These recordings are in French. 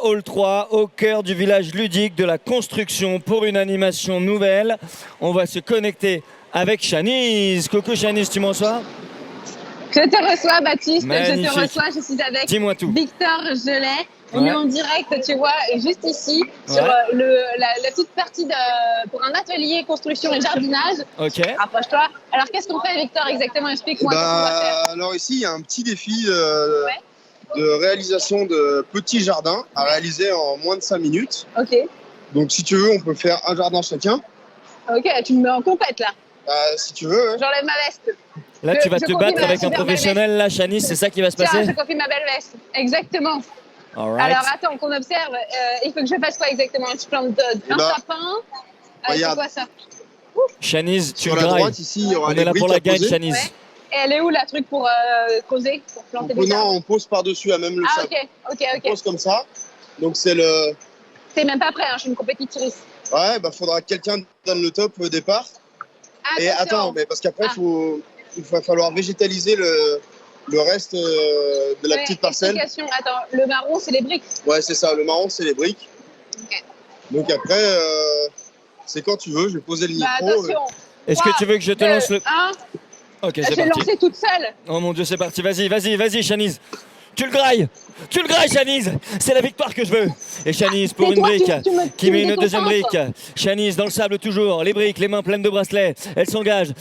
Hall 3, au cœur du village ludique de la construction pour une animation nouvelle. On va se connecter avec Shanice. Coucou Shanice, tu m'en reçois? Je te reçois, Baptiste. Magnifique. Je te reçois. Je suis avec Dis-moi tout. Victor Gelet. On est en direct, tu vois, juste ici, sur la toute partie pour un atelier construction et jardinage. Ok. Rapproche-toi. Alors, qu'est-ce qu'on fait, Victor, exactement? Explique-moi ce qu'on va faire. Alors ici, il y a un petit défi de réalisation de petits jardins à réaliser en moins de 5 minutes. Ok. Donc si tu veux, on peut faire un jardin chacun. Ok, tu me mets en compète, là. Si tu veux. J'enlève ma veste. Là, tu vas te battre avec un professionnel, là, Shanice, c'est ça qui va se passer? Tiens, je confie ma belle veste. Exactement. Alright. Alors, attends, qu'on observe. Il faut que je fasse quoi exactement? Je plante un sapin. C'est quoi ça? Shanice, tu sur la grailles. droite, ici, il y aura On les est là briques pour la à gagne, poser. Shanice. Ouais. Et elle est où, la truc pour creuser, pour planter des arbres? Non, on pose par-dessus à même le sable. Ok. On pose comme ça. Donc c'est le... T'es même pas prêt, hein, je suis une compétitrice. Ouais, faudra que quelqu'un donne le top au départ. Attention. Et attends, mais parce qu'après, il va falloir végétaliser le reste de la petite parcelle. Attends, le marron, c'est les briques. Ouais, c'est ça. Le marron, c'est les briques. Ok. Donc après, c'est quand tu veux. Je vais poser le micro. Attention. Est-ce que tu veux que je te lance le... Ok, c'est Je vais parti. lancer toute seule. Oh mon Dieu, c'est parti. Vas-y, Shanice. Tu le grailles, Shanice. C'est la victoire que je veux. Et Shanice pour une brique qui met une deuxième brique. Shanice dans le sable toujours. Les briques, les mains pleines de bracelets. Elle s'engage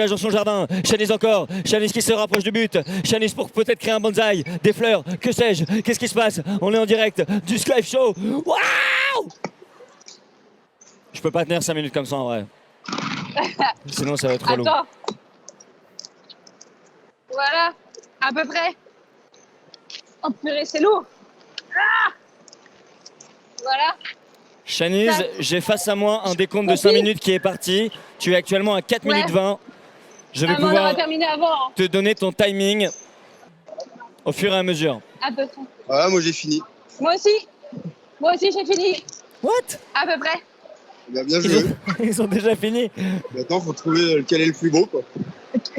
dans son jardin. Shanice encore. Shanice qui se rapproche du but. Shanice pour peut-être créer un bonsaï, des fleurs. Que sais-je? Qu'est-ce qui se passe? On est en direct du Skype Show. Waouh! Je peux pas tenir 5 minutes comme ça en vrai. Sinon ça va être trop long. Attends. Voilà, à peu près. Oh purée, c'est lourd. Voilà. Shanice, j'ai face à moi un décompte de 5 minutes qui est parti. Tu es actuellement à 4 minutes 20. Je vais pouvoir te donner ton timing au fur et à mesure. Attention. Voilà, moi j'ai fini. Moi aussi j'ai fini. What? À peu près. Bien joué. Ils ont déjà fini. Maintenant, il faut trouver lequel est le plus beau, quoi.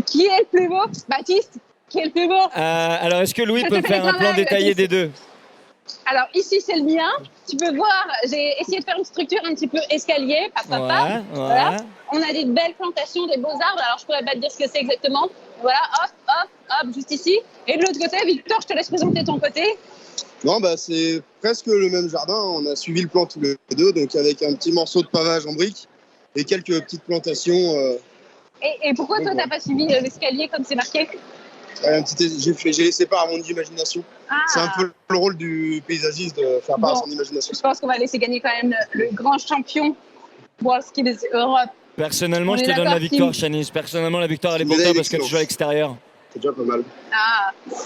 Qui est le plus beau? Baptiste? Qui est le plus beau? Alors, est-ce que Louis peut me faire un plan détaillé des deux? Alors, ici, c'est le mien. Tu peux voir, j'ai essayé de faire une structure un petit peu escalier. Voilà. On a des belles plantations, des beaux arbres. Alors, je pourrais pas te dire ce que c'est exactement. Voilà, hop, juste ici. Et de l'autre côté, Victor, je te laisse présenter ton côté. Non, c'est presque le même jardin. On a suivi le plan tous les deux, donc avec un petit morceau de pavage en briques et quelques petites plantations. Et pourquoi toi, t'as pas suivi l'escalier comme c'est marqué? J'ai laissé part à mon imagination. C'est un peu le rôle du paysagiste de faire part à son imagination. Je pense qu'on va laisser gagner quand même le grand champion World Skills Europe. Personnellement, je te donne la victoire, Shanice. Personnellement, la victoire, elle est pour toi parce que tu joues à l'extérieur. C'est déjà pas mal.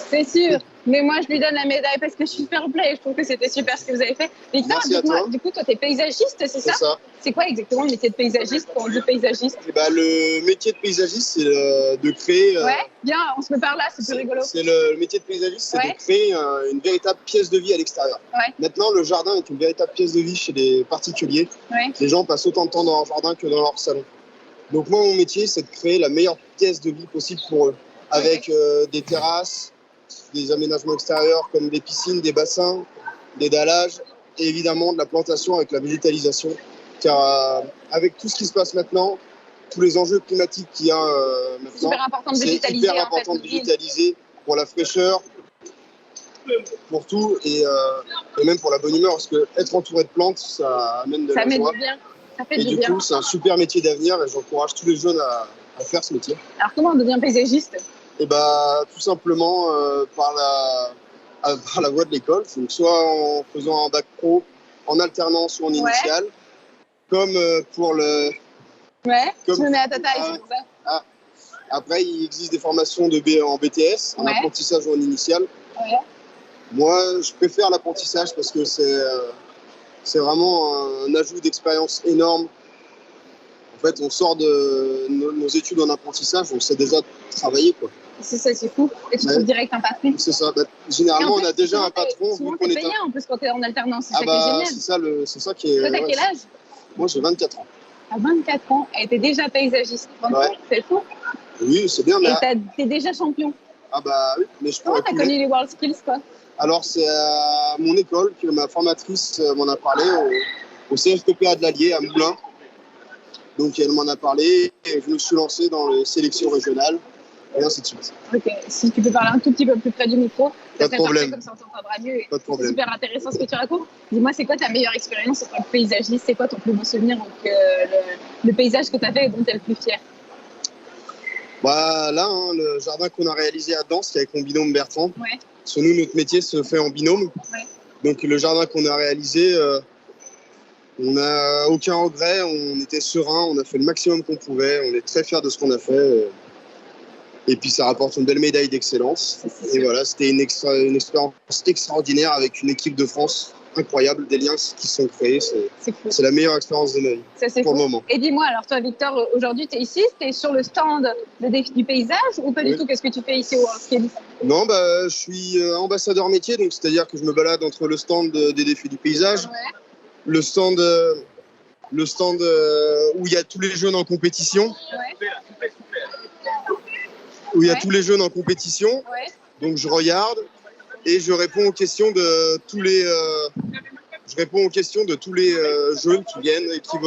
C'est sûr. Mais moi, je lui donne la médaille parce que je suis fair play. Je trouve que c'était super ce que vous avez fait. Victor, dis-moi, du coup, toi, t'es paysagiste, c'est ça? C'est ça. C'est quoi exactement le métier de paysagiste quand on dit paysagiste? Le métier de paysagiste, c'est de créer... Ouais, bien, on se met par là, c'est plus rigolo. Le métier de paysagiste, c'est de créer une véritable pièce de vie à l'extérieur. Ouais. Maintenant, le jardin est une véritable pièce de vie chez les particuliers. Ouais. Les gens passent autant de temps dans leur jardin que dans leur salon. Donc moi, mon métier, c'est de créer la meilleure pièce de vie possible pour eux. Avec des terrasses, des aménagements extérieurs comme des piscines, des bassins, des dallages et évidemment de la plantation avec la végétalisation. Car avec tout ce qui se passe maintenant, tous les enjeux climatiques qu'il y a maintenant, c'est hyper important de végétaliser pour la fraîcheur, pour tout et même pour la bonne humeur parce que être entouré de plantes, ça amène de la joie. Ça fait et du coup, c'est un super métier d'avenir et j'encourage tous les jeunes à faire ce métier. Alors comment on devient paysagiste? Tout simplement par la voie de l'école, donc soit en faisant un bac pro en alternance ou en initiale, comme pour le... Ouais, je me mets à ta taille, c'est pour ça. Après, il existe des formations en BTS, en apprentissage ou en initiale. Ouais. Moi, je préfère l'apprentissage parce que c'est vraiment un ajout d'expérience énorme. En fait, on sort de nos études en apprentissage, on sait déjà travailler, quoi. C'est ça, c'est fou. Et tu trouves direct un patron. C'est ça. Généralement, on a déjà un patron. Souvent, t'es payé en plus quand t'es en alternance. C'est ça qui est génial. C'est ça qui est... Toi, t'as quel âge? Moi, j'ai 24 ans. À 24 ans, et t'es déjà paysagiste. C'est fou. Oui, c'est bien. Et t'es déjà champion. Oui, mais je pourrais... Comment t'as connu les World Skills, quoi? Alors, c'est à mon école que ma formatrice m'en a parlé, au CFPPA de l'Allier, à Moulins. Donc, elle m'en a parlé et je me suis lancé dans les sélections régionales et ainsi de suite. Ok, si tu peux parler un tout petit peu plus près du micro, Pas de problème. Comme ça on t'entendra mieux. Pas de problème. C'est super intéressant ce que tu racontes. Dis-moi, c'est quoi ta meilleure expérience en tant que paysagiste? C'est quoi ton plus beau souvenir, donc, le paysage que tu as fait et dont tu es le plus fier? Bah, là, hein, le jardin qu'on a réalisé à Danse avec mon binôme Bertrand. Ouais. Parce que nous, notre métier se fait en binôme. Ouais. Donc, le jardin qu'on a réalisé, on n'a aucun regret. On était serein. On a fait le maximum qu'on pouvait. On est très fiers de ce qu'on a fait. Et puis, ça rapporte une belle médaille d'excellence. Et voilà, c'était une expérience extraordinaire avec une équipe de France incroyable, des liens qui sont créés. C'est la meilleure expérience de ma vie pour le moment. Et dis-moi, alors toi, Victor, aujourd'hui, tu es ici, tu es sur le stand de Défi du paysage ou pas du tout? Qu'est-ce que tu fais ici au Skills? Non, je suis ambassadeur métier, donc c'est-à-dire que je me balade entre le stand des Défis du paysage, le stand où il y a tous les jeunes en compétition. Où il y a tous les jeunes en compétition. Donc je regarde et je réponds aux questions de tous les jeunes qui viennent et qui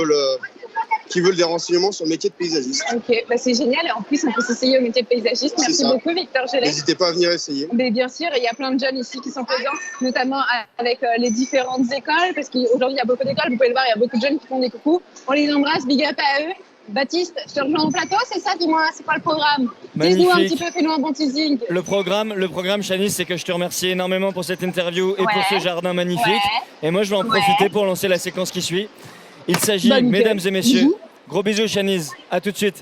veulent des renseignements sur le métier de paysagiste. Ok, c'est génial. Et en plus, on peut s'essayer au métier de paysagiste. Merci beaucoup, Victor Gellet. N'hésitez pas à venir essayer. Mais bien sûr, il y a plein de jeunes ici qui sont présents, notamment avec les différentes écoles, parce qu'aujourd'hui, il y a beaucoup d'écoles. Vous pouvez le voir, il y a beaucoup de jeunes qui font des coucous. On les embrasse, big up à eux. Baptiste, je te rejoins au plateau, c'est ça? Dis-moi, c'est quoi le programme? Dis-nous un petit peu, fais-nous un bon teasing. Le programme, Shanice, c'est que je te remercie énormément pour cette interview et pour ce jardin magnifique. Et moi, je vais en profiter pour lancer la séquence qui suit. Il s'agit, mesdames et messieurs, gros bisous, Shanice, à tout de suite.